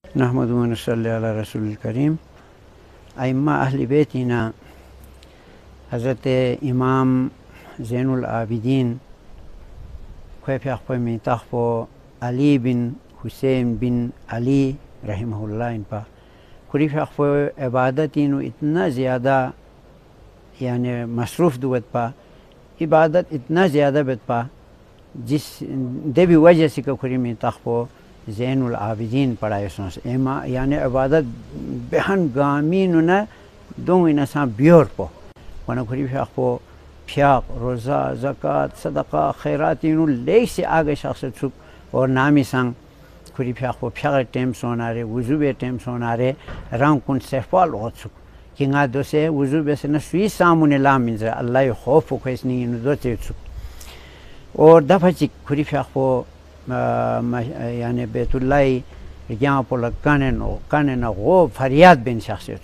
नहमदु व नसल्ली अला रसूलिल करीम। अइम्मा अहले बैतिना हज़रत इमाम ज़ैनुल आबिदीन ख्वाफ़ में तख़्फ़ो अली बिन हुसैन बिन अली रहमहुल्लाह इन पा खुरीफ़ इबादत इन इतना ज़्यादा यानी मसरूफ़ दुवत पा इबादत इतना ज़्यादा बत पा जिस देवी वजह से खुरी में तख़्फ़ो ज़ैनुल आबिदीन पढ़ाए सोस एमा यानी इबादत बेहन गामीन न दों इन सा बियोर पो वना खुरी फ़ो फ्याक रोज़ा ज़कात सदका खैरात इन ले से आगे शख्स चुक और नामी संग खुरी फ़ो फ्याक टेम सोनारे वुज़ुबे टेम सोनारे रंग कुन सेफ़ाल हो चुक किंगा दो से वुज़ुबे से न सुई सामुने लामिन ज़ा अल्लाह खौफ खुशनी इन दो चुक और दफ़ा चिक खुरी फ़ो यानी बैतुल्लाह यहाँ पर काने न गो फरियाद बिन शख्सियत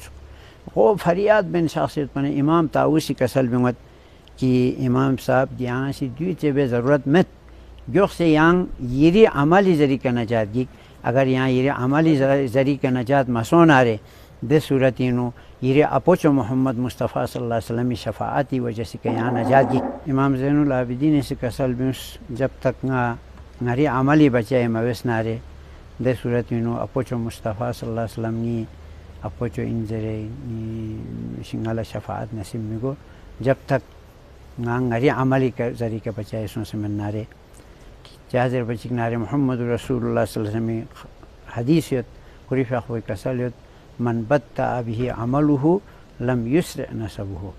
गो फरियाद बिन शख्सियत पने इमाम ताऊसी कसल बिमत कि इमाम साहब यहाँ से दुई चेबे ज़रूरत मत जो से यहाँ येरी अमली ज़री का नजात गी अगर यहाँ येरी अमली ज़री का नजात मसोन आ रहे दे सूरत इनो येरे अपोचो मोहम्मद मुस्तफ़ा सल्लल्लाहु अलैहि वसल्लम शफ़ाअती वजह से के यहाँ नजात गी इमाम ज़ैनुल आबिदीन से कसल बिस जब तक ngari amali baca mawes nare de surat ino apocho Mustafa sallallahu alaihi wasallam ni apocho injere ni singala shafaat nasib migo jab tak ngari amali ka zari ka baca eso se nare jazir bachik nare Muhammadur Rasulullah sallallahu alaihi wasallam hadisiyat kurifa khoy kasaliyat man batta bihi amaluhu lam yusra nasabuhu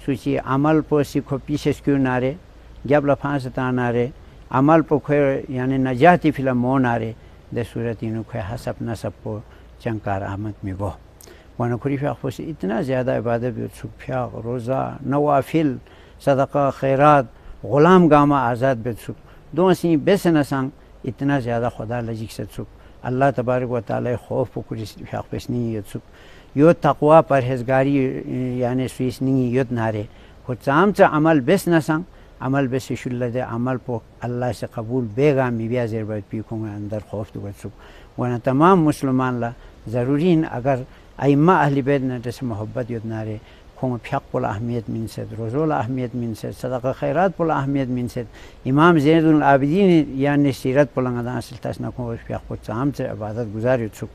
suci amal po sikho pishes kyu nare jab la fansata nare अमल पर खोए यानी नजाती film मोन आ रहे दे सूरत इन्हों खोए हसब नसब को चंकार आमद में वो वाना खुरीफ़ अख़फ़ो से इतना ज़्यादा इबादत भी सुख्या रोज़ा नवाफिल सदका खैरात ग़ुलाम गामा आज़ाद बे सुख दो सी बेस नसंग इतना ज़्यादा खुदा लजिक से सुख अल्लाह तबारक व तआला खौफ को खुरीफ़ अख़फ़ो नहीं ये सुख यो तक़वा परहेज़गारी यानी स्वीस नहीं युद्ध नारे खुद चाम चा अमल बेस नसंग अमल बेस शुल्ला दे अमल पो अल्लाह से कबूल बेगा मिबिया ज़रबत पीखूँगा अंदर खौफ तो बच्चों वरना तमाम मुसलमान ला ज़रूरी अगर अइम्मा अहले बैत न जैसे मोहब्बत युद्ध नारे खों फ्याक पुल अहमियत मिन से रोज़ोल अहमियत मिन से सदका खैरात पुल अहमियत मिन से इमाम ज़ैनुल आबिदीन यानी सीरत पुल गदा सिलतास न खों फ्याक को चाम से इबादत गुजार युद्ध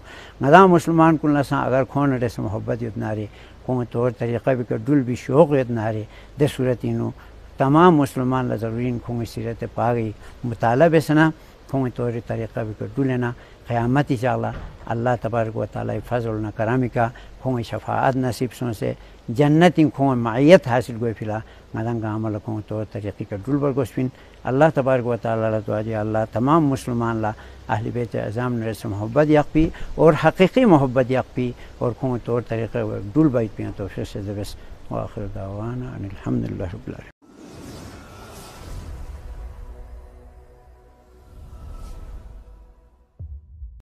गदा मुसलमान कुल नसा अगर खों न जैसे मोहब्बत युद्ध नारे खों तौर तरीक़ा भी कर दुल भी शौक़ युद्ध नारे दे सूरत इनो तमाम मुसलमान ला ज़रूरी खों सीरत पागी मुताला बेसना खों तौर तरीक़ा भी कर दुलेना क़यामत इंशाअल्लाह अल्लाह तबारक व तआला फ़ज़ल न करामी का खों शफ़ाअत नसीब सों से जन्नत खों मायत हासिल गोई फिला मदंगा अमल खों तौर तरीक़े का दुल बर गोस्पिन अल्लाह तबारक व तआला ला दुआ जी अल्लाह तमाम मुसलमान ला अहले बैत अज़ाम ने से मोहब्बत यक़ी और हक़ीक़ी मोहब्बत यक़ी और खों तौर तरीक़े दुल बाइट पिया तो फिर से दबस व आखिर दावाना अनिल हम्दुलिल्लाहि रब्बिल आलमीन।